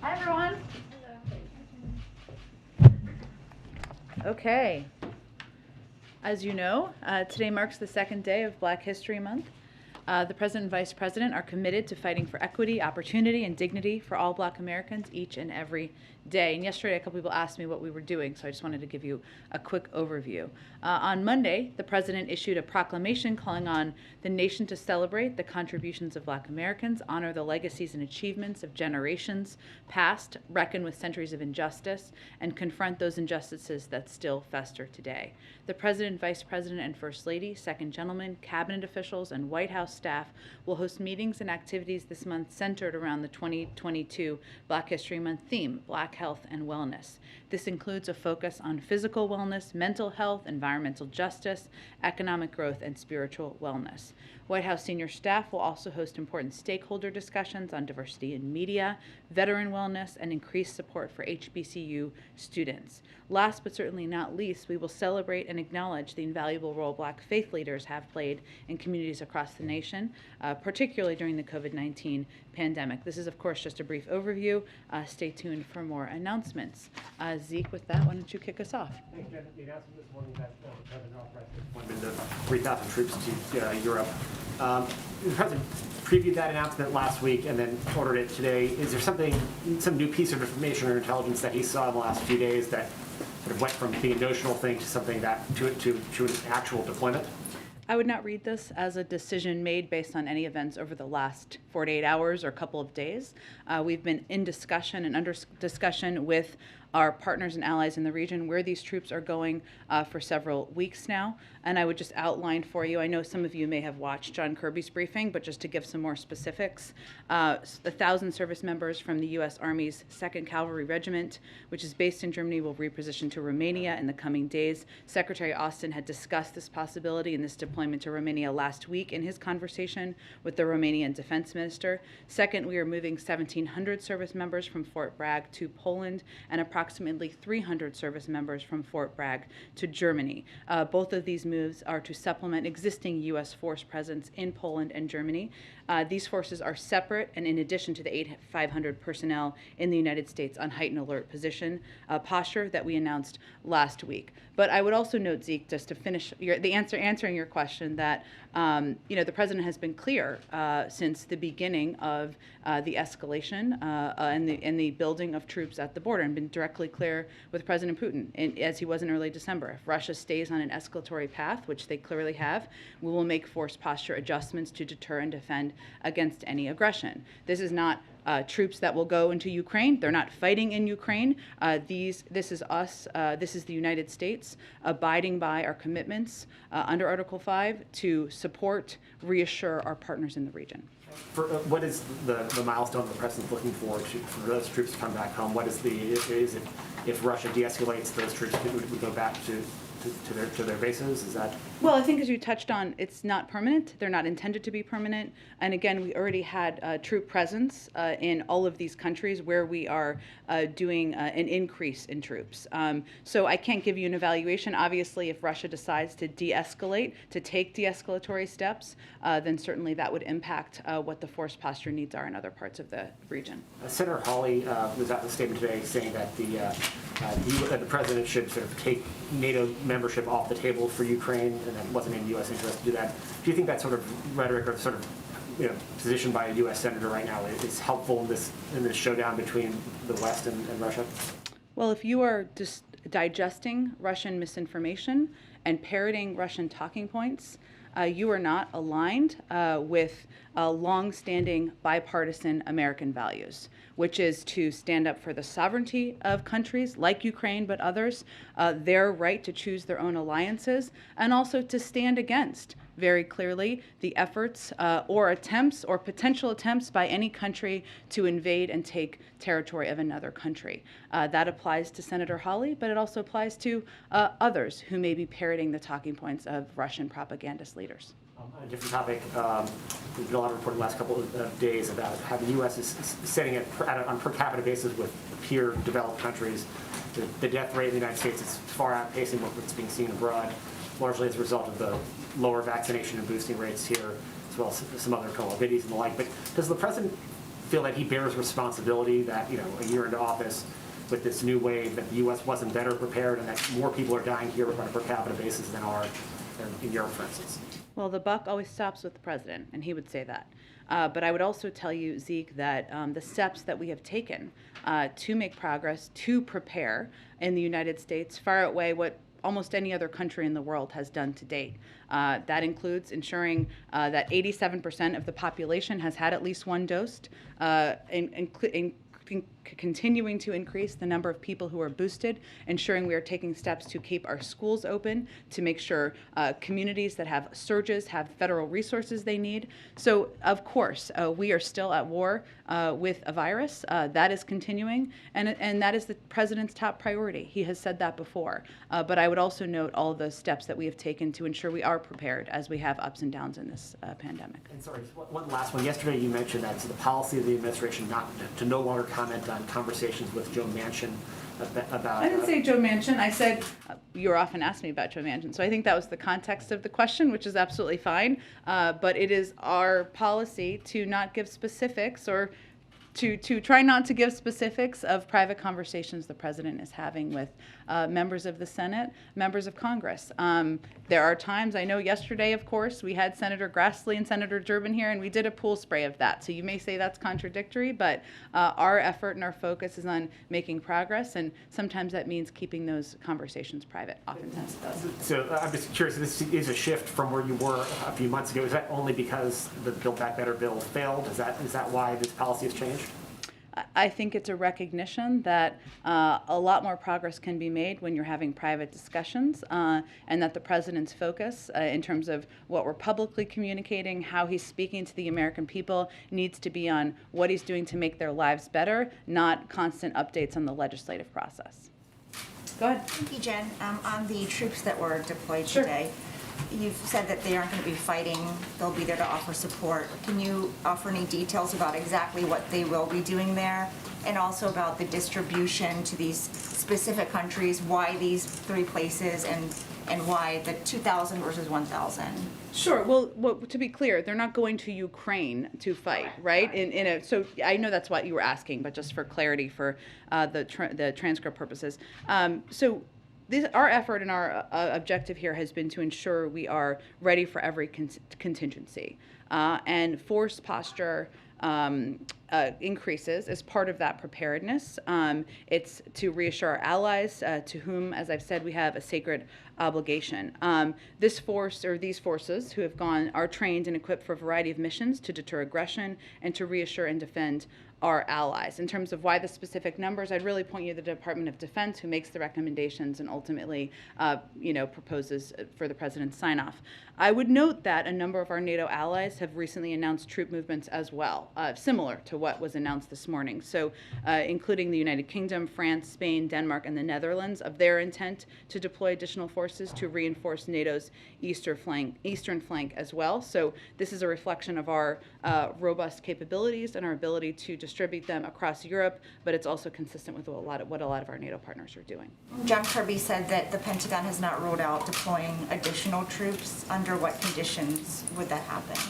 Hi, everyone. Okay. As you know, today marks the second day of Black History Month. The President and Vice President are committed to fighting for equity, opportunity, and dignity for all Black Americans each and every day. And yesterday, a couple people asked me what we were doing, so I just wanted to give you a quick overview. On Monday, the President issued a proclamation calling on the nation to celebrate the contributions of Black Americans, honor the legacies and achievements of generations past, reckon with centuries of injustice, and confront those injustices that still fester today. The President, Vice President, and First Lady, Second Gentleman, Cabinet officials, and White House staff will host meetings and activities this month centered around the 2022 Black History Month theme, Black Health and Wellness. This includes a focus on physical wellness, mental health, environmental justice, economic growth, and spiritual wellness. White House senior staff will also host important stakeholder discussions on diversity in media, veteran wellness, and increased support for HBCU students. Last but certainly not least, we will celebrate and acknowledge the invaluable role Black faith leaders have played in communities across the nation, particularly during the COVID-19 pandemic. This is, of course, just a brief overview. Stay tuned for more announcements. Zeke, with that, why don't you kick us off? Thanks, Jen. The announcement this morning that the President authorized the deployment of 3,000 troops to Europe. The President previewed that announcement last week and then ordered it today. Is there some new piece of information or intelligence that he saw in the last few days that sort of went from being a notional thing to something that to an actual deployment? I would not read this as a decision made based on any events over the last 48 hours or couple of days. We've been in discussion and under discussion with our partners and allies in the region where these troops are going for several weeks now. And I would just outline for you, I know some of you may have watched John Kirby's briefing, but just to give some more specifics, 1,000 service members from the U.S. Army's 2nd Cavalry Regiment, which is based in Germany, will reposition to Romania in the coming days. Secretary Austin had discussed this possibility and this deployment to Romania last week in his conversation with the Romanian defense minister. Second, we are moving 1,700 service members from Fort Bragg to Poland and approximately 300 service members from Fort Bragg to Germany. Both of these moves are to supplement existing U.S. force presence in Poland and Germany. These forces are separate and in addition to the 8,500 personnel in the United States on heightened alert position posture that we announced last week. But I would also note, Zeke, just to finish answering your question, that the President has been clear since the beginning of the escalation and the building of troops at the border, and been directly clear with President Putin, as he was in early December. If Russia stays on an escalatory path, which they clearly have, we will make force posture adjustments to deter and defend against any aggression. This is not troops that will go into Ukraine. They're not fighting in Ukraine. This is us, this is the United States abiding by our commitments under Article 5 to support, reassure our partners in the region. What is the milestone the President's looking for those troops to come back home? Is it if Russia de-escalates, those troops would go back to their bases? Is that? Well, I think as you touched on, it's not permanent. They're not intended to be permanent. And again, we already had troop presence in all of these countries where we are doing an increase in troops. So I can't give you an evaluation. Obviously, if Russia decides to de-escalate, to take de-escalatory steps, then certainly that would impact what the force posture needs are in other parts of the region. Senator Hawley was out in a statement today saying that the President should sort of take NATO membership off the table for Ukraine, and that wasn't in U.S. interest to do that. Do you think that sort of rhetoric or sort of position by a U.S. senator right now is helpful in this showdown between the West and Russia? Well, if you are just digesting Russian misinformation and parroting Russian talking points, you are not aligned with long-standing bipartisan American values, which is to stand up for the sovereignty of countries like Ukraine but others, their right to choose their own alliances, and also to stand against very clearly the efforts or attempts or potential attempts by any country to invade and take territory of another country. That applies to Senator Hawley, but it also applies to others who may be parroting the talking points of Russian propagandist leaders. On a different topic, there's been a lot of reporting the last couple of days about how the U.S. is setting it on a per capita basis with peer developed countries. The death rate in the United States is far outpacing what's being seen abroad, largely as a result of the lower vaccination and boosting rates here, as well as some other comorbidities and the like. But does the President feel that he bears responsibility that, a year into office with this new wave that the U.S. wasn't better prepared and that more people are dying here on a per capita basis than are in Europe, for instance? Well, the buck always stops with the president, and he would say that. But I would also tell you, Zeke, that the steps that we have taken to make progress, to prepare in the United States, far outweigh what almost any other country in the world has done to date. That includes ensuring that 87% of the population has had at least one dose, continuing to increase the number of people who are boosted, ensuring we are taking steps to keep our schools open, to make sure communities that have surges have federal resources they need. So, of course, we are still at war with a virus. That is continuing, and that is the president's top priority. He has said that before. But I would also note all of the steps that we have taken to ensure we are prepared as we have ups and downs in this pandemic. And sorry, just one last one. Yesterday you mentioned that it's the policy of the administration to no longer comment on conversations with Joe Manchin about... I didn't say Joe Manchin. I said, you're often asked me about Joe Manchin. So I think that was the context of the question, which is absolutely fine. But it is our policy to not give specifics or to try not to give specifics of private conversations the president is having with members of the Senate, members of Congress. There are times, I know yesterday, of course, we had Senator Grassley and Senator Durbin here, and we did a pool spray of that. So you may say that's contradictory, but our effort and our focus is on making progress, and sometimes that means keeping those conversations private. Oftentimes it does. So I'm just curious, this is a shift from where you were a few months ago. Is that only because the Build Back Better bill failed? Is that why this policy has changed? I think it's a recognition that a lot more progress can be made when you're having private discussions, and that the president's focus in terms of what we're publicly communicating, how he's speaking to the American people, needs to be on what he's doing to make their lives better, not constant updates on the legislative process. Go ahead. Thank you, Jen. On the troops that were deployed Sure. today, you've said that they aren't going to be fighting. They'll be there to offer support. Can you offer any details about exactly what they will be doing there? And also about the distribution to these specific countries, why these 3 places and why the 2,000 versus 1,000? Sure. Well, to be clear, they're not going to Ukraine to fight, right? So I know that's what you were asking, but just for clarity for the transcript purposes. Our effort and our objective here has been to ensure we are ready for every contingency. And force posture increases as part of that preparedness. It's to reassure our allies, to whom, as I've said, we have a sacred obligation. This force, or these forces who have gone, are trained and equipped for a variety of missions to deter aggression and to reassure and defend our allies. In terms of why the specific numbers, I'd really point you to the Department of Defense, who makes the recommendations and ultimately, proposes for the president's sign-off. I would note that a number of our NATO allies have recently announced troop movements as well, similar to what was announced this morning. So, including the United Kingdom, France, Spain, Denmark, and the Netherlands, of their intent to deploy additional forces to reinforce NATO's eastern flank as well. So, this is a reflection of our robust capabilities and our ability to distribute them across Europe, but it's also consistent with what a lot of our NATO partners are doing. John Kirby said that the Pentagon has not ruled out deploying additional troops. Under what conditions would that happen?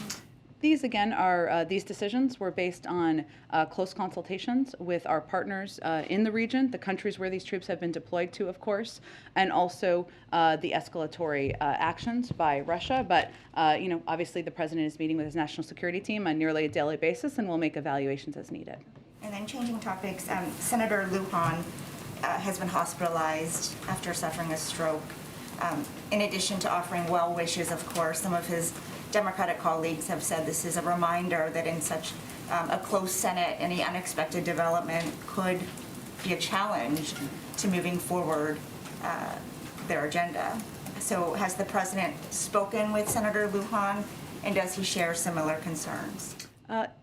These, again, are these decisions were based on close consultations with our partners in the region, the countries where these troops have been deployed to, of course, and also the escalatory actions by Russia. But, obviously the president is meeting with his national security team on nearly a daily basis, and we'll make evaluations as needed. And then changing topics, Senator Lujan has been hospitalized after suffering a stroke. In addition to offering well wishes, of course, some of his Democratic colleagues have said this is a reminder that in such a close Senate, any unexpected development could be a challenge to moving forward their agenda. So has the president spoken with Senator Lujan, and does he share similar concerns?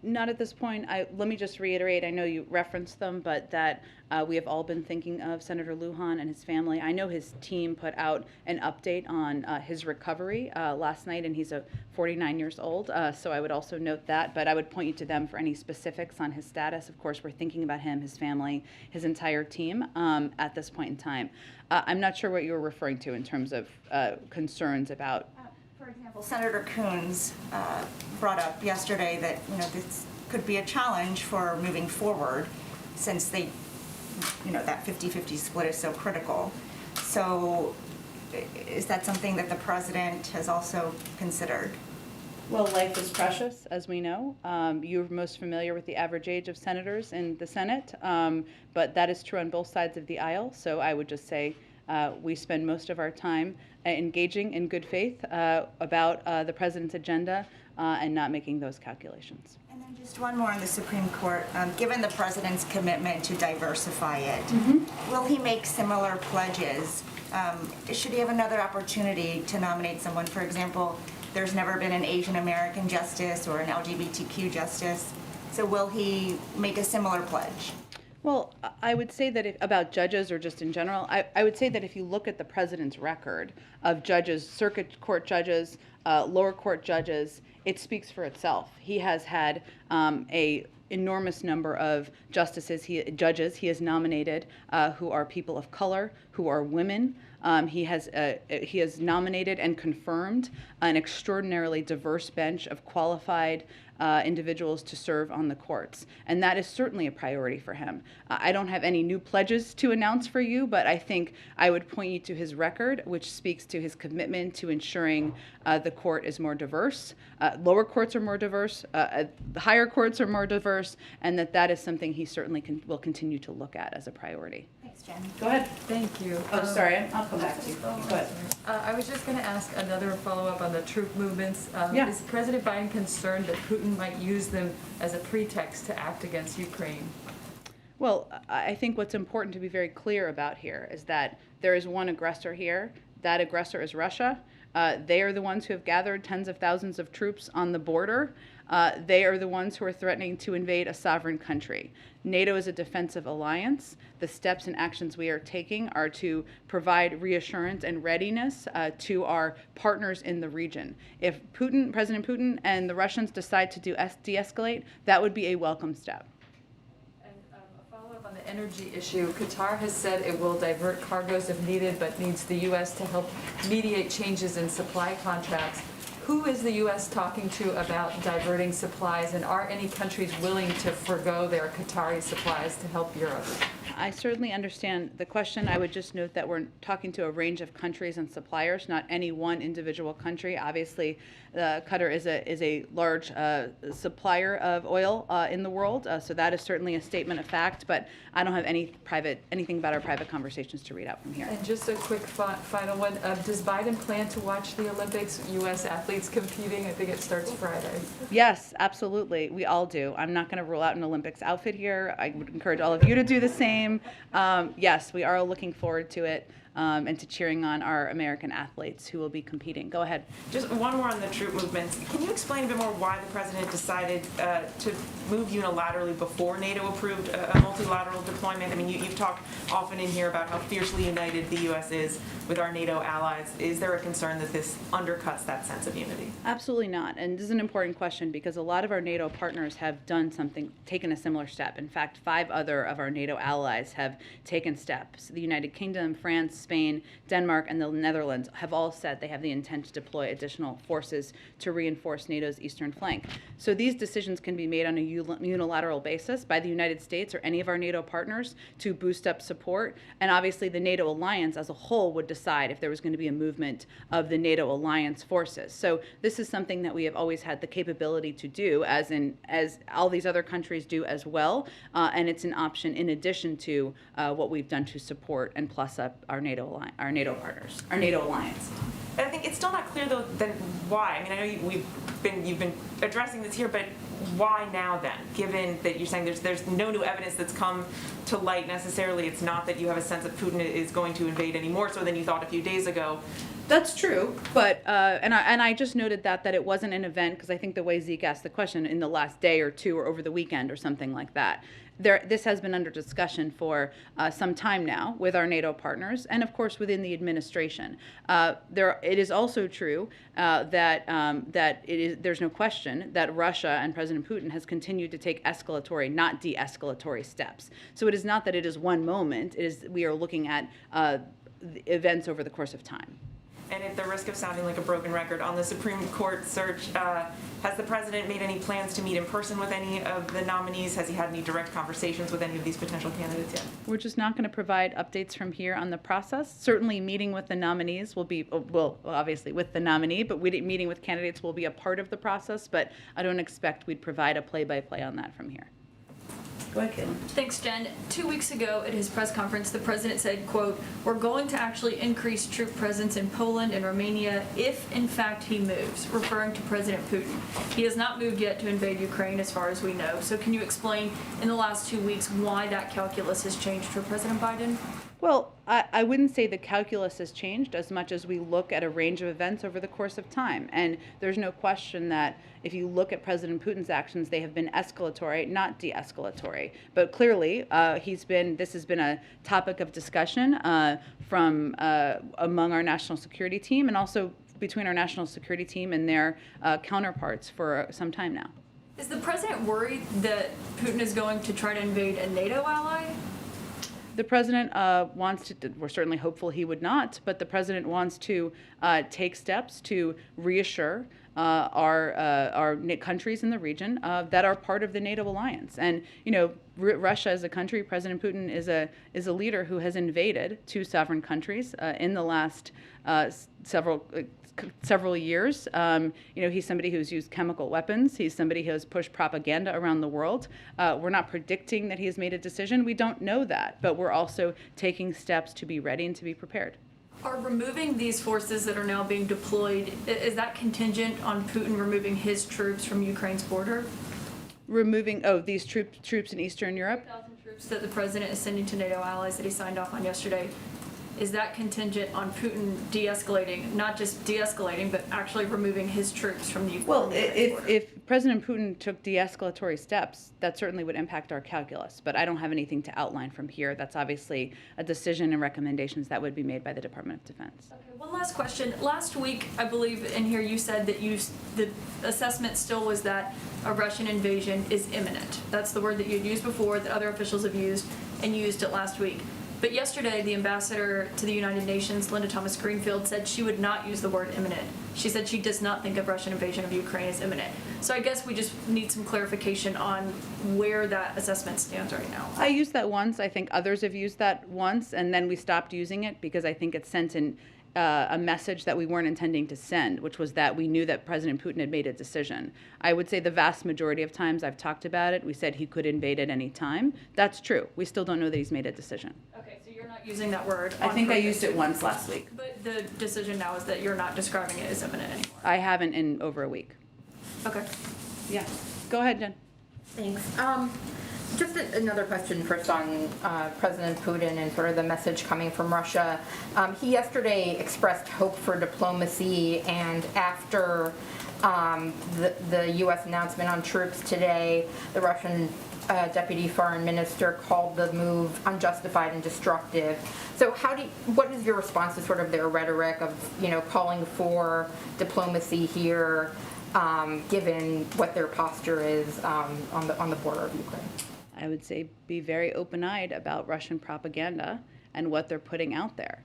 Not at this point. Let me just reiterate, I know you referenced them, but that we have all been thinking of Senator Lujan and his family. I know his team put out an update on his recovery last night, and he's 49 years old, so I would also note that, but I would point you to them for any specifics on his status. Of course, we're thinking about him, his family, his entire team at this point in time. I'm not sure what you were referring to in terms of concerns about. For example, Senator Coons brought up yesterday that could be a challenge for moving forward, since they, that 50-50 split is so critical. So is that something that the president has also considered? Well, life is precious, as we know. You're most familiar with the average age of senators in the Senate, but that is true on both sides of the aisle. So I would just say we spend most of our time engaging in good faith about the president's agenda and not making those calculations. And then just one more on the Supreme Court. Given the president's commitment to diversify it, will he make similar pledges? Should he have another opportunity to nominate someone? For example, there's never been an Asian American justice or an LGBTQ justice. So will he make a similar pledge? Well, I would say that about judges or just in general, I would say that if you look at the president's record of judges, circuit court judges, lower court judges, it speaks for itself. He has had a enormous number of judges he has nominated who are people of color, who are women. He has nominated and confirmed an extraordinarily diverse bench of qualified individuals to serve on the courts. And that is certainly a priority for him. I don't have any new pledges to announce for you, but I think I would point you to his record, which speaks to his commitment to ensuring the court is more diverse, lower courts are more diverse, the higher courts are more diverse, and that is something he certainly will continue to look at as a priority. Thanks, Jen. Go ahead. Thank you. Oh, sorry, I'll come back to you. Go ahead. I was just going to ask another follow-up on the troop movements. Yeah. Is President Biden concerned that Putin might use them as a pretext to act against Ukraine? Well, I think what's important to be very clear about here is that there is one aggressor here. That aggressor is Russia. They are the ones who have gathered tens of thousands of troops on the border. They are the ones who are threatening to invade a sovereign country. NATO is a defensive alliance. The steps and actions we are taking are to provide reassurance and readiness to our partners in the region. If President Putin and the Russians decide to de-escalate, that would be a welcome step. A follow-up on the energy issue. Qatar has said it will divert cargoes if needed, but needs the U.S. to help mediate changes in supply contracts. Who is the U.S. talking to about diverting supplies, and are any countries willing to forgo their Qatari supplies to help Europe? I certainly understand the question. I would just note that we're talking to a range of countries and suppliers, not any one individual country. Obviously, Qatar is a large supplier of oil in the world, so that is certainly a statement of fact. But I don't have anything about our private conversations to read out from here. And just a quick final one: does Biden plan to watch the Olympics? U.S. athletes competing. I think it starts Friday. Yes, absolutely. We all do. I'm not going to rule out an Olympics outfit here. I would encourage all of you to do the same. Yes, we are looking forward to it and to cheering on our American athletes who will be competing. Go ahead. Just one more on the troop movements. Can you explain a bit more why the president decided to move unilaterally before NATO approved a multilateral deployment? I mean, you've talked often in here about how fiercely united the U.S. is with our NATO allies. Is there a concern that this undercuts that sense of unity? Absolutely not. And this is an important question because a lot of our NATO partners have taken a similar step. In fact, 5 other of our NATO allies have taken steps. The United Kingdom, France, Spain, Denmark, and the Netherlands have all said they have the intent to deploy additional forces to reinforce NATO's eastern flank. So these decisions can be made on a unilateral basis by the United States or any of our NATO partners to boost up support. And obviously the NATO alliance as a whole would decide if there was going to be a movement of the NATO alliance forces. So this is something that we have always had the capability to do, as all these other countries do as well. And it's an option in addition to what we've done to support and plus up our NATO partners, our NATO alliance. I think it's still not clear, though, then why. I mean, I know you've been addressing this here, but why now then? Given that you're saying there's no new evidence that's come to light necessarily, it's not that you have a sense that Putin is going to invade any more so than you thought a few days ago. That's true, but and I just noted that it wasn't an event because I think the way Zeke asked the question in the last day or two or over the weekend or something like that. This has been under discussion for some time now with our NATO partners and, of course, within the administration. It is also true that there's no question that Russia and President Putin has continued to take escalatory, not de-escalatory steps. So it is not that it is one moment. We are looking at events over the course of time. And at the risk of sounding like a broken record, on the Supreme Court search, has the president made any plans to meet in person with any of the nominees? Has he had any direct conversations with any of these potential candidates yet? We're just not going to provide updates from here on the process. Certainly, meeting with the nominees will be, well, obviously with the nominee, but meeting with candidates will be a part of the process, but I don't expect we'd provide a play-by-play on that from here. Go ahead, Caitlin. Thanks, Jen. 2 weeks ago at his press conference, the president said, quote, "We're going to actually increase troop presence in Poland and Romania if, in fact, he moves," referring to President Putin. He has not moved yet to invade Ukraine, as far as we know. So can you explain, in the last 2 weeks, why that calculus has changed for President Biden? Well, I wouldn't say the calculus has changed as much as we look at a range of events over the course of time. And there's no question that if you look at President Putin's actions, they have been escalatory, not de-escalatory. But clearly, this has been a topic of discussion from among our national security team and also between our national security team and their counterparts for some time now. Is the president worried that Putin is going to try to invade a NATO ally? The president wants to, we're certainly hopeful he would not, but the president wants to take steps to reassure our countries in the region that are part of the NATO alliance. And, you know, Russia as a country, President Putin is a leader who has invaded two sovereign countries in the last several years. You know, he's somebody who's used chemical weapons. He's somebody who has pushed propaganda around the world. We're not predicting that he has made a decision. We don't know that, but we're also taking steps to be ready and to be prepared. Are removing these forces that are now being deployed, is that contingent on Putin removing his troops from Ukraine's border? Removing, these troops in Eastern Europe? 3,000 troops that the president is sending to NATO allies that he signed off on yesterday. Is that contingent on Putin de-escalating, not just de-escalating, but actually removing his troops from Ukraine? Well, if President Putin took de-escalatory steps, that certainly would impact our calculus. But I don't have anything to outline from here. That's obviously a decision and recommendations that would be made by the Department of Defense. Okay, one last question. Last week, I believe in here you said that the assessment still was that a Russian invasion is imminent. That's the word that you'd used before, that other officials have used, and you used it last week. But yesterday, the ambassador to the United Nations, Linda Thomas-Greenfield, said she would not use the word imminent. She said she does not think of Russian invasion of Ukraine as imminent. So I guess we just need some clarification on where that assessment stands right now. I used that once. I think others have used that once, and then we stopped using it because I think it sent a message that we weren't intending to send, which was that we knew that President Putin had made a decision. I would say the vast majority of times I've talked about it, we said he could invade at any time. That's true. We still don't know that he's made a decision. Okay, so you're not using that word. I think I purpose. used it once last week. But the decision now is that you're not describing it as imminent anymore. I haven't in over a week. Okay. Yeah. Go ahead, Jen. Thanks. Just another question first on President Putin and sort of the message coming from Russia. He yesterday expressed hope for diplomacy, and after the U.S. announcement on troops today, the Russian deputy foreign minister called the move unjustified and destructive. So what is your response to sort of their rhetoric of, you know, calling for diplomacy here, given what their posture is on the border of Ukraine? I would say be very open-eyed about Russian propaganda and what they're putting out there.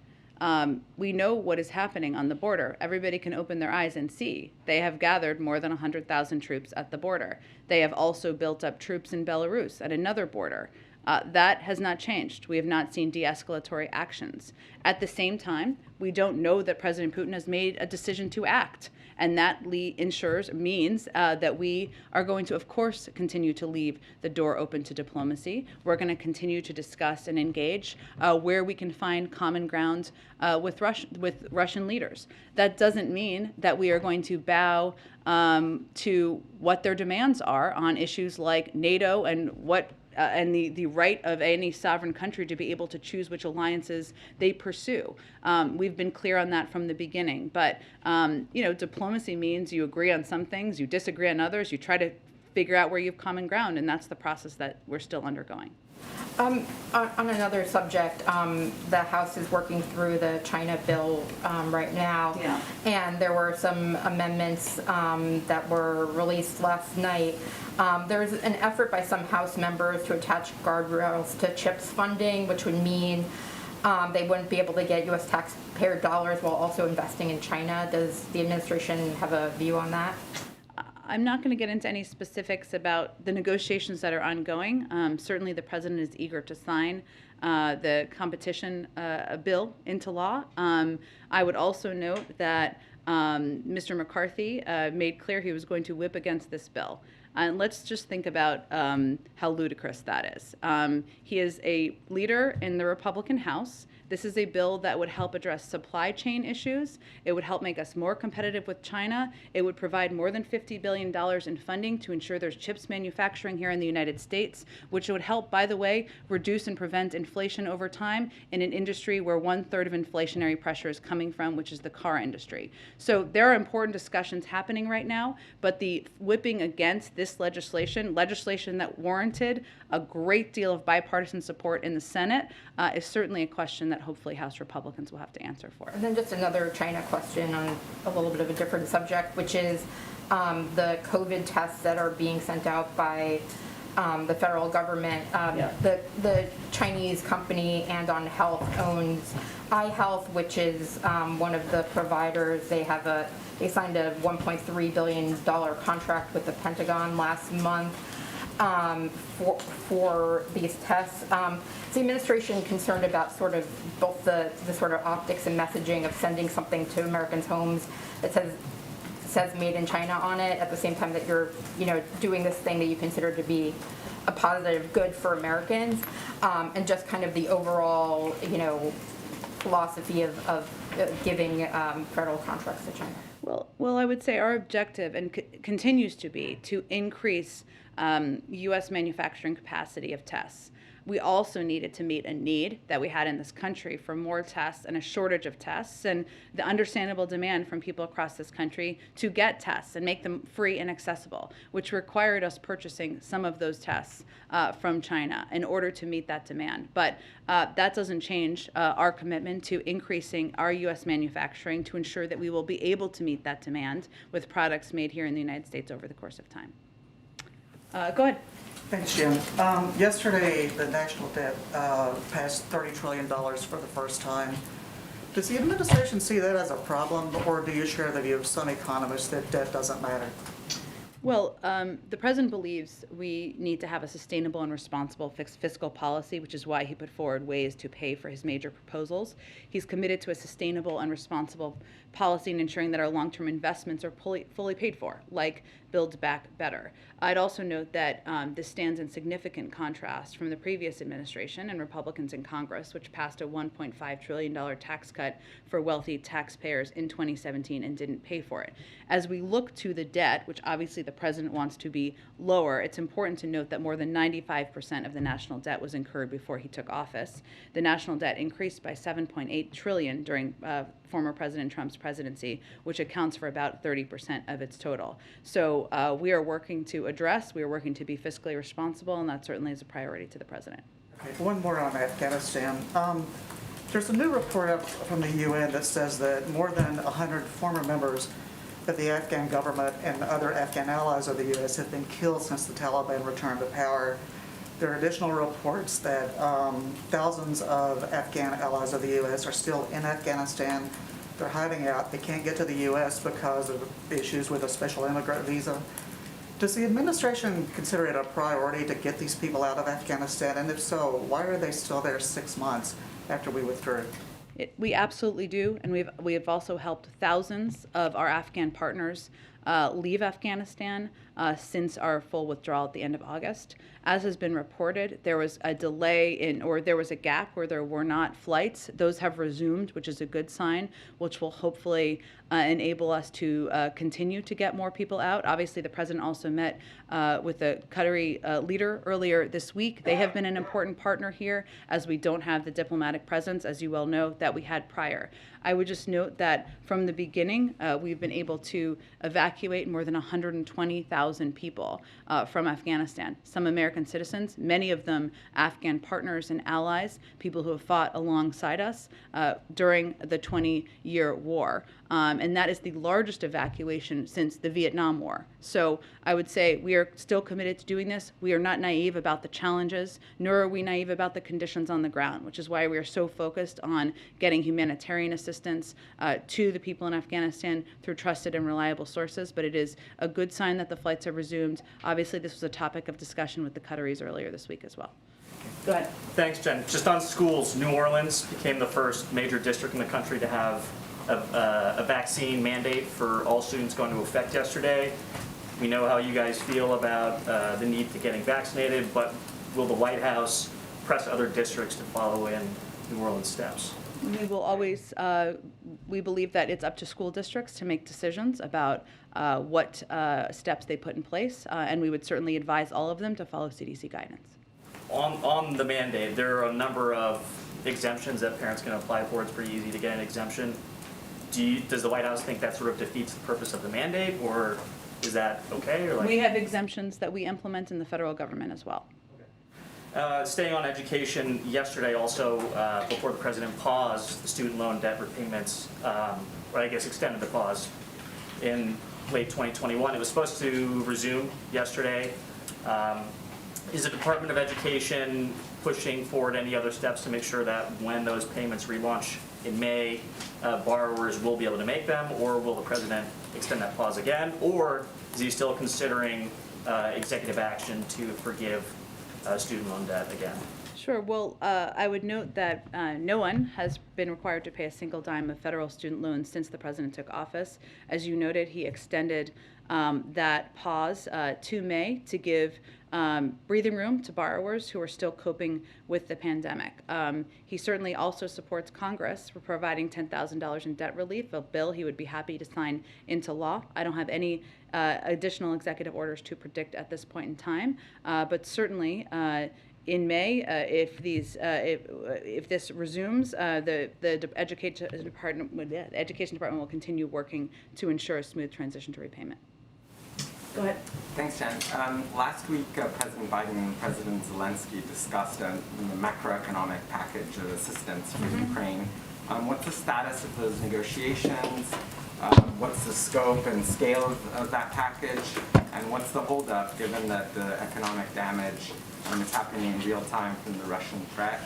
We know what is happening on the border. Everybody can open their eyes and see. They have gathered more than 100,000 troops at the border. They have also built up troops in Belarus at another border. That has not changed. We have not seen de-escalatory actions. At the same time, we don't know that President Putin has made a decision to act. And that means that we are going to, of course, continue to leave the door open to diplomacy. We're going to continue to discuss and engage where we can find common ground with Russian leaders. That doesn't mean that we are going to bow to what their demands are on issues like NATO and the right of any sovereign country to be able to choose which alliances they pursue. We've been clear on that from the beginning. But, you know, diplomacy means you agree on some things, you disagree on others, you try to figure out where you have common ground, and that's the process that we're still undergoing. On another subject, the House is working through the China bill right now. Yeah. And there were some amendments that were released last night. There's an effort by some House members to attach guardrails to CHIPS funding, which would mean they wouldn't be able to get U.S. taxpayer dollars while also investing in China. Does the administration have a view on that? I'm not going to get into any specifics about the negotiations that are ongoing. Certainly, the president is eager to sign the competition bill into law. I would also note that Mr. McCarthy made clear he was going to whip against this bill. And let's just think about how ludicrous that is. He is a leader in the Republican House. This is a bill that would help address supply chain issues. It would help make us more competitive with China. It would provide more than $50 billion in funding to ensure there's chips manufacturing here in the United States, which would help, by the way, reduce and prevent inflation over time in an industry where 1/3 of inflationary pressure is coming from, which is the car industry. So there are important discussions happening right now, but the whipping against this legislation that warranted a great deal of bipartisan support in the Senate, is certainly a question that hopefully House Republicans will have to answer for. And then just another China question on a little bit of a different subject, which is the COVID tests that are being sent out by the federal government. The Chinese company Andon Health owns iHealth, which is one of the providers. They signed a $1.3 billion contract with the Pentagon last month for these tests. Is the administration concerned about sort of both the sort of optics and messaging of sending something to Americans' homes that says made in China on it at the same time that you're, doing this thing that you consider to be a positive good for Americans, and just kind of the overall, philosophy of giving federal contracts to China? Well, I would say our objective and continues to be to increase U.S. manufacturing capacity of tests. We also needed to meet a need that we had in this country for more tests and a shortage of tests, and the understandable demand from people across this country to get tests and make them free and accessible, which required us purchasing some of those tests from China in order to meet that demand. But that doesn't change our commitment to increasing our U.S. manufacturing to ensure that we will be able to meet that demand with products made here in the United States over the course of time. Go ahead. Thanks, Jim. Yesterday, the national debt passed $30 trillion for the first time. Does the administration see that as a problem, or do you share the view of some economists that debt doesn't matter? Well, the president believes we need to have a sustainable and responsible fiscal policy, which is why he put forward ways to pay for his major proposals. He's committed to a sustainable and responsible policy in ensuring that our long-term investments are fully paid for, like Build Back Better. I'd also note that this stands in significant contrast from the previous administration and Republicans in Congress, which passed a $1.5 trillion tax cut for wealthy taxpayers in 2017 and didn't pay for it. As we look to the debt, which obviously the president wants to be lower, it's important to note that more than 95% of the national debt was incurred before he took office. The national debt increased by $7.8 trillion during former President Trump's presidency, which accounts for about 30% of its total. So we are working to be fiscally responsible, and that certainly is a priority to the president. Okay, one more on Afghanistan. There's a new report up from the UN that says that more than 100 former members of the Afghan government and other Afghan allies of the U.S. have been killed since the Taliban returned to power. There are additional reports that thousands of Afghan allies of the U.S. are still in Afghanistan. They're hiding out. They can't get to the U.S. because of issues with a special immigrant visa. Does the administration consider it a priority to get these people out of Afghanistan? And if so, why are they still there 6 months after we withdrew? We absolutely do, and we have also helped thousands of our Afghan partners leave Afghanistan since our full withdrawal at the end of August. As has been reported, there was a delay or there was a gap where there were not flights. Those have resumed, which is a good sign, which will hopefully enable us to continue to get more people out. Obviously, the president also met with the Qatari leader earlier this week. They have been an important partner here, as we don't have the diplomatic presence, as you well know, that we had prior. I would just note that from the beginning, we've been able to evacuate more than 120,000 people from Afghanistan. Some American citizens, many of them Afghan partners and allies, people who have fought alongside us during the 20-year war. And that is the largest evacuation since the Vietnam War. So I would say we are still committed to doing this. We are not naive about the challenges, nor are we naive about the conditions on the ground, which is why we are so focused on getting humanitarian assistance to the people in Afghanistan through trusted and reliable sources. But it is a good sign that the flights have resumed. Obviously, this was a topic of discussion with the Qataris earlier this week as well. Go ahead. Thanks, Jen. Just on schools, New Orleans became the first major district in the country to have a vaccine mandate for all students going into effect yesterday. We know how you guys feel about the need to getting vaccinated, but will the White House press other districts to follow in New Orleans' steps? We will always, we believe that it's up to school districts to make decisions about what steps they put in place, and we would certainly advise all of them to follow CDC guidance. On the mandate, there are a number of exemptions that parents can apply for. It's pretty easy to get an exemption. Does the White House think that sort of defeats the purpose of the mandate, or is that okay? Or We have exemptions that we implement in the federal government as well. Staying on education, yesterday also, before the president paused the student loan debt repayments, or I guess extended the pause in late 2021. It was supposed to resume yesterday. Is the Department of Education pushing forward any other steps to make sure that when those payments relaunch in May, borrowers will be able to make them, or will the president extend that pause again? Or is he still considering executive action to forgive student loan debt again? Sure. Well, I would note that no one has been required to pay a single dime of federal student loans since the president took office. As you noted, he extended that pause to May to give breathing room to borrowers who are still coping with the pandemic. He certainly also supports Congress for providing $10,000 in debt relief, a bill he would be happy to sign into law. I don't have any additional executive orders to predict at this point in time, but certainly in May, if this resumes, the Education Department will continue working to ensure a smooth transition to repayment. Go ahead. Thanks, Jen. Last week, President Biden and President Zelensky discussed a macroeconomic package of assistance for Ukraine. What's the status of those negotiations? What's the scope and scale of that package? And what's the holdup, given that the economic damage is happening in real time from the Russian threat,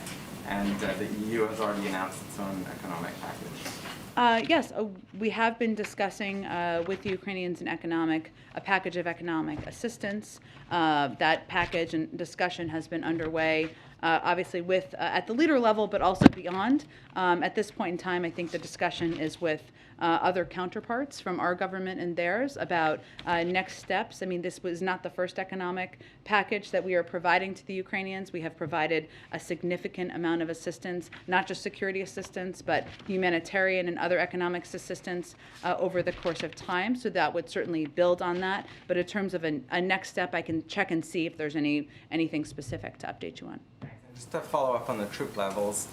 and the EU has already announced its own economic package? Yes, we have been discussing with the Ukrainians a package of economic assistance. That package and discussion has been underway, obviously with at the leader level, but also beyond. At this point in time, I think the discussion is with other counterparts from our government and theirs about next steps. I mean, this was not the first economic package that we are providing to the Ukrainians. We have provided a significant amount of assistance, not just security assistance, but humanitarian and other economic assistance over the course of time. So that would certainly build on that. But in terms of a next step, I can check and see if there's anything specific to update you on. Just to follow up on the troop levels,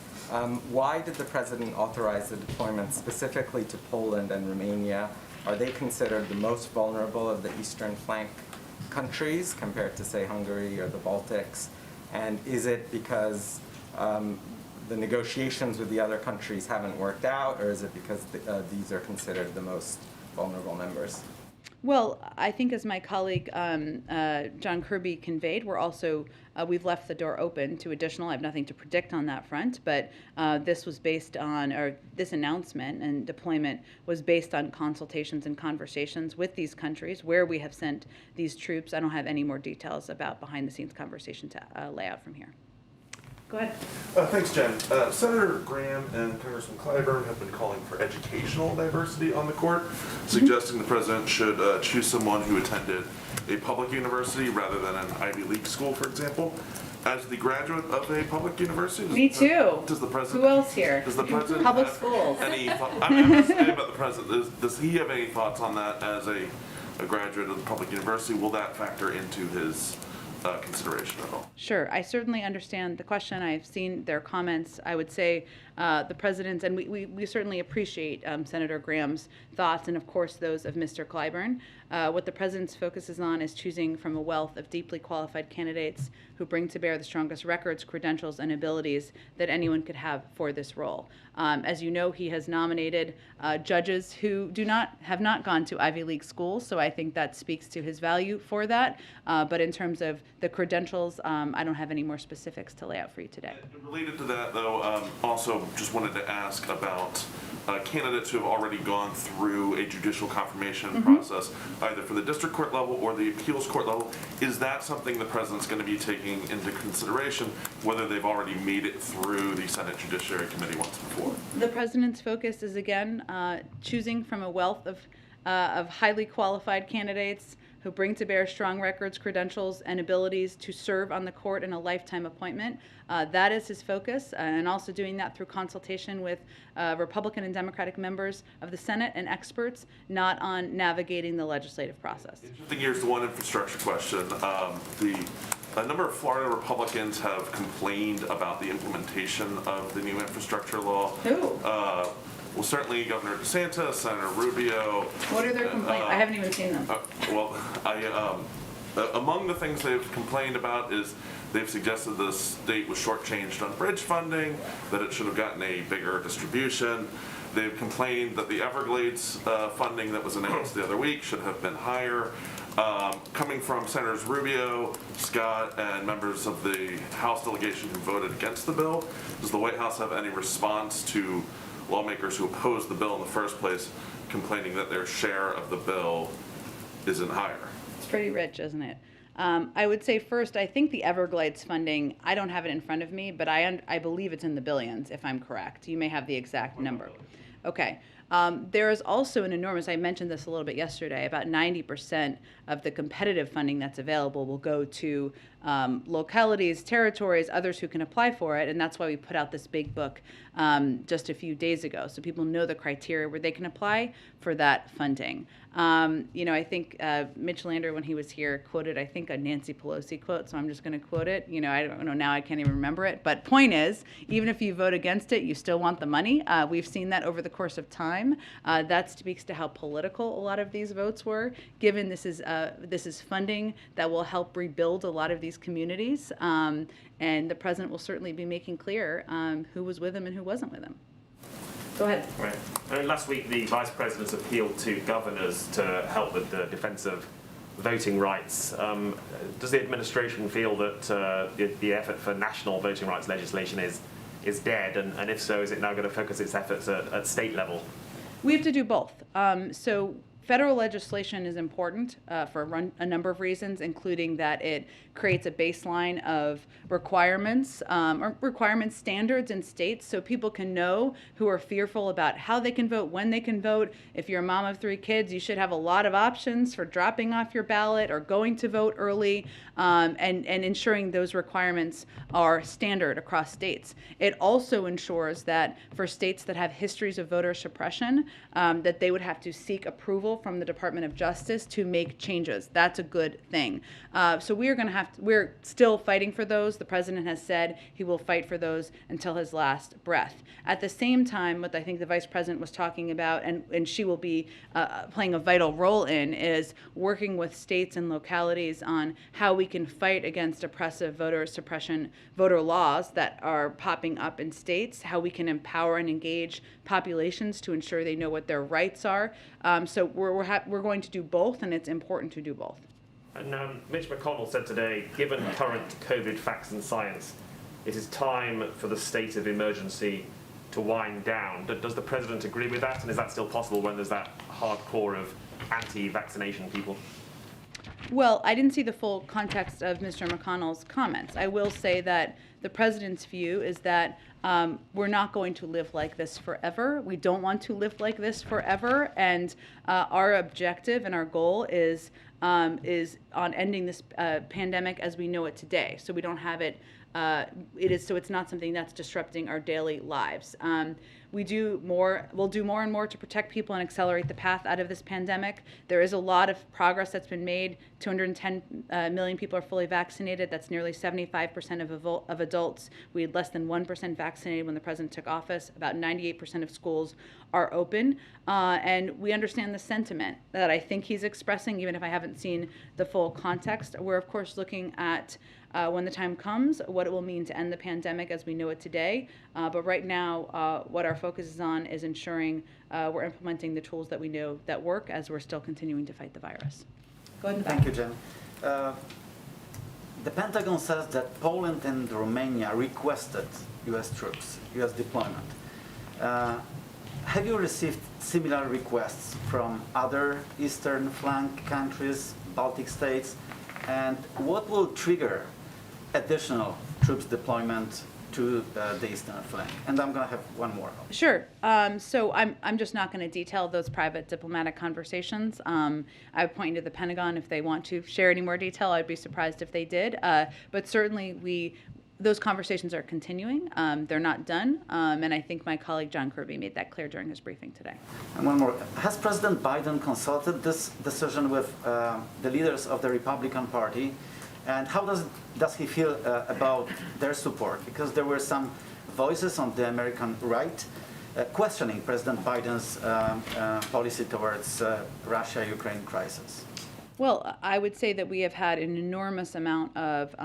why did the president authorize the deployment specifically to Poland and Romania? Are they considered the most vulnerable of the eastern flank countries compared to, say, Hungary or the Baltics? And is it because the negotiations with the other countries haven't worked out, or is it because these are considered the most vulnerable members? Well, I think as my colleague John Kirby conveyed, we've left the door open to additional. I have nothing to predict on that front, but this was based on, or this announcement and deployment was based on consultations and conversations with these countries where we have sent these troops. I don't have any more details about behind-the-scenes conversation to lay out from here. Go ahead. Thanks, Jen. Senator Graham and Congressman Clyburn have been calling for educational diversity on the court, suggesting the president should choose someone who attended a public university rather than an Ivy League school, for example. As the graduate of a public university, Me too. Does the president? Who else here? Does the president Public have schools. any? I'm not saying about the president. Does he have any thoughts on that as a graduate of the public university? Will that factor into his consideration at all? Sure, I certainly understand the question. I've seen their comments. I would say the president's, and we certainly appreciate Senator Graham's thoughts and, of course, those of Mr. Clyburn. What the president's focuses on is choosing from a wealth of deeply qualified candidates who bring to bear the strongest records, credentials, and abilities that anyone could have for this role. As you know, he has nominated judges who have not gone to Ivy League schools, so I think that speaks to his value for that. But in terms of the credentials, I don't have any more specifics to lay out for you today. Related to that, though, also just wanted to ask about candidates who have already gone through a judicial confirmation process, either for the district court level or the appeals court level. Is that something the president's going to be taking into consideration, whether they've already made it through the Senate Judiciary Committee once before? The president's focus is, again, choosing from a wealth of highly qualified candidates who bring to bear strong records, credentials, and abilities to serve on the court in a lifetime appointment. That is his focus, and also doing that through consultation with Republican and Democratic members of the Senate and experts, not on navigating the legislative process. Shifting gears to one infrastructure question. A number of Florida Republicans have complained about the implementation of the new infrastructure law. Who? Well, certainly Governor DeSantis, Senator Rubio. What are their complaints? I haven't even seen them. Among the things they've complained about is they've suggested the state was shortchanged on bridge funding, that it should have gotten a bigger distribution. They've complained that the Everglades funding that was announced the other week should have been higher. Coming from Senators Rubio, Scott, and members of the House delegation who voted against the bill, does the White House have any response to lawmakers who opposed the bill in the first place, complaining that their share of the bill isn't higher? It's pretty rich, isn't it? I would say first, I think the Everglades funding, I don't have it in front of me, but I believe it's in the billions, if I'm correct. You may have the exact number. Okay. There is also an enormous, I mentioned this a little bit yesterday, about 90% of the competitive funding that's available will go to localities, territories, others who can apply for it, and that's why we put out this big book just a few days ago, so people know the criteria where they can apply for that funding. I think Mitch Lander, when he was here, quoted, I think, a Nancy Pelosi quote, so I'm just going to quote it. I don't know, now I can't even remember it, but point is, even if you vote against it, you still want the money. We've seen that over the course of time. That speaks to how political a lot of these votes were, given this is funding that will help rebuild a lot of these communities, and the president will certainly be making clear who was with him and who wasn't with him. Go ahead. Right. Last week, the Vice President appealed to governors to help with the defense of voting rights. Does the administration feel that the effort for national voting rights legislation is dead? And if so, is it now going to focus its efforts at state level? We have to do both. So federal legislation is important for a number of reasons, including that it creates a baseline of requirements or requirement standards in states so people can know who are fearful about how they can vote, when they can vote. If you're a mom of 3 kids, you should have a lot of options for dropping off your ballot or going to vote early, and ensuring those requirements are standard across states. It also ensures that for states that have histories of voter suppression, that they would have to seek approval from the Department of Justice to make changes. That's a good thing. So we're still fighting for those. The president has said he will fight for those until his last breath. At the same time, what I think the vice president was talking about, and she will be playing a vital role in, is working with states and localities on how we can fight against oppressive voter suppression, voter laws that are popping up in states, how we can empower and engage populations to ensure they know what their rights are. So we're going to do both, and it's important to do both. And Mitch McConnell said today, given current COVID facts and science, it is time for the state of emergency to wind down. Does the president agree with that? And is that still possible when there's that hardcore of anti-vaccination people? Well, I didn't see the full context of Mr. McConnell's comments. I will say that the president's view is that we're not going to live like this forever. We don't want to live like this forever, and our objective and our goal is on ending this pandemic as we know it today. So we don't have it it's not something that's disrupting our daily lives. We'll do more and more to protect people and accelerate the path out of this pandemic. There is a lot of progress that's been made. 210 million people are fully vaccinated. That's nearly 75% of adults. We had less than 1% vaccinated when the president took office. About 98% of schools are open. And we understand the sentiment that I think he's expressing, even if I haven't seen the full context. We're, of course, looking at when the time comes, what it will mean to end the pandemic as we know it today. But right now, what our focus is on is ensuring we're implementing the tools that we know that work as we're still continuing to fight the virus. Go ahead. Thank you, Jen. The Pentagon says that Poland and Romania requested U.S. troops, U.S. deployment. Have you received similar requests from other Eastern flank countries, Baltic states? And what will trigger additional troops deployment to the eastern flank? And I'm going to have one more. Sure. So I'm just not going to detail those private diplomatic conversations. I would point you to the Pentagon if they want to share any more detail. I'd be surprised if they did. But certainly those conversations are continuing. They're not done. And I think my colleague John Kirby made that clear during his briefing today. And one more. Has President Biden consulted this decision with the leaders of the Republican Party? And how does he feel about their support? Because there were some voices on the American right questioning President Biden's policy towards Russia-Ukraine crisis. Well, I would say that we have had an enormous amount of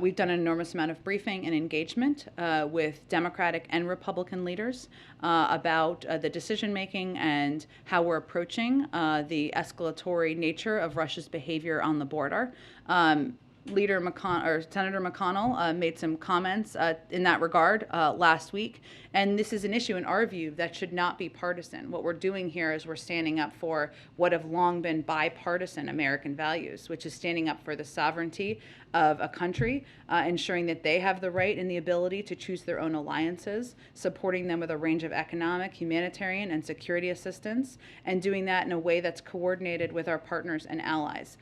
we've done an enormous amount of briefing and engagement with Democratic and Republican leaders about the decision-making and how we're approaching the escalatory nature of Russia's behavior on the border. Senator McConnell made some comments in that regard last week, and this is an issue in our view that should not be partisan. What we're doing here is we're standing up for what have long been bipartisan American values, which is standing up for the sovereignty of a country, ensuring that they have the right and the ability to choose their own alliances, supporting them with a range of economic, humanitarian, and security assistance, and doing that in a way that's coordinated with our partners and allies.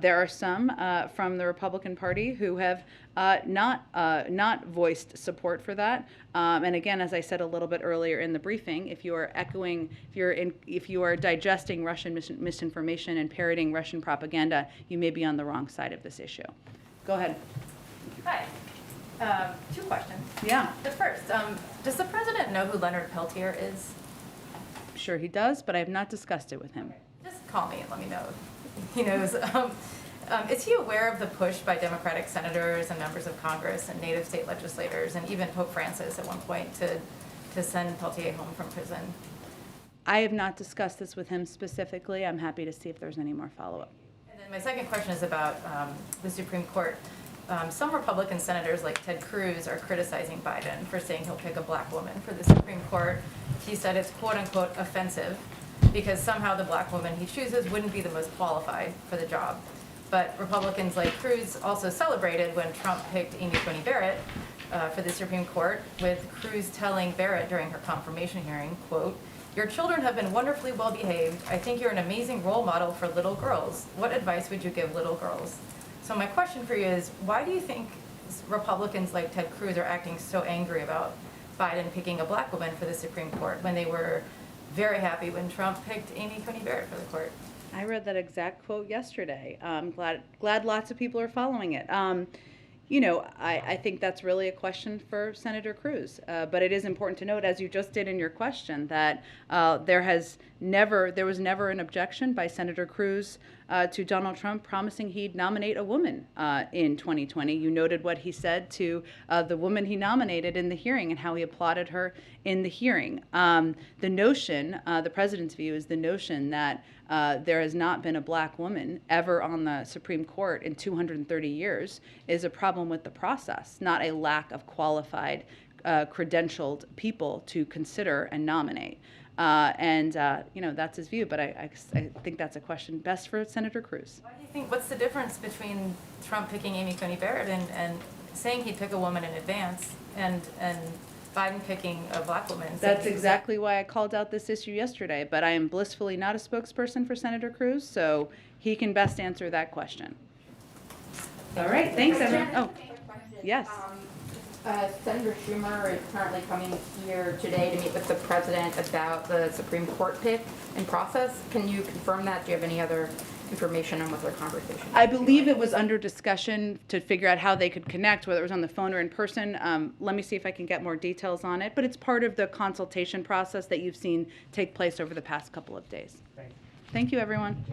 There are some from the Republican Party who have not voiced support for that. And again, as I said a little bit earlier in the briefing, if you are digesting Russian misinformation and parroting Russian propaganda, you may be on the wrong side of this issue. Go ahead. Hi. Two questions. Yeah. The first, does the president know who Leonard Peltier is? Sure he does, but I have not discussed it with him. Just call me and let me know if he knows. Is he aware of the push by Democratic senators and members of Congress and native state legislators and even Pope Francis at one point to send Peltier home from prison? I have not discussed this with him specifically. I'm happy to see if there's any more follow-up. And then my second question is about the Supreme Court. Some Republican senators like Ted Cruz are criticizing Biden for saying he'll pick a black woman for the Supreme Court. He said it's quote-unquote offensive because somehow the black woman he chooses wouldn't be the most qualified for the job. But Republicans like Cruz also celebrated when Trump picked Amy Coney Barrett for the Supreme Court, with Cruz telling Barrett during her confirmation hearing, quote, "Your children have been wonderfully well behaved. I think you're an amazing role model for little girls. What advice would you give little girls?" So my question for you is, why do you think Republicans like Ted Cruz are acting so angry about Biden picking a black woman for the Supreme Court when they were very happy when Trump picked Amy Coney Barrett for the court? I read that exact quote yesterday. I'm glad lots of people are following it. I think that's really a question for Senator Cruz. But it is important to note, as you just did in your question, that there was never an objection by Senator Cruz to Donald Trump promising he'd nominate a woman in 2020. You noted what he said to the woman he nominated in the hearing and how he applauded her in the hearing. The notion, the president's view, is the notion that there has not been a black woman ever on the Supreme Court in 230 years is a problem with the process, not a lack of qualified, credentialed people to consider and nominate. That's his view, but I think that's a question best for Senator Cruz. Why do you think, what's the difference between Trump picking Amy Coney Barrett and saying he'd pick a woman in advance and Biden picking a black woman? That's exactly why I called out this issue yesterday, but I am blissfully not a spokesperson for Senator Cruz, so he can best answer that question. All right, thanks, everyone. Oh. Yes. Senator Schumer is currently coming here today to meet with the president about the Supreme Court pick and process. Can you confirm that? Do you have any other information on what their conversation? I believe it was under discussion to figure out how they could connect, whether it was on the phone or in person. Let me see if I can get more details on it, but it's part of the consultation process that you've seen take place over the past couple of days. Thank you, everyone.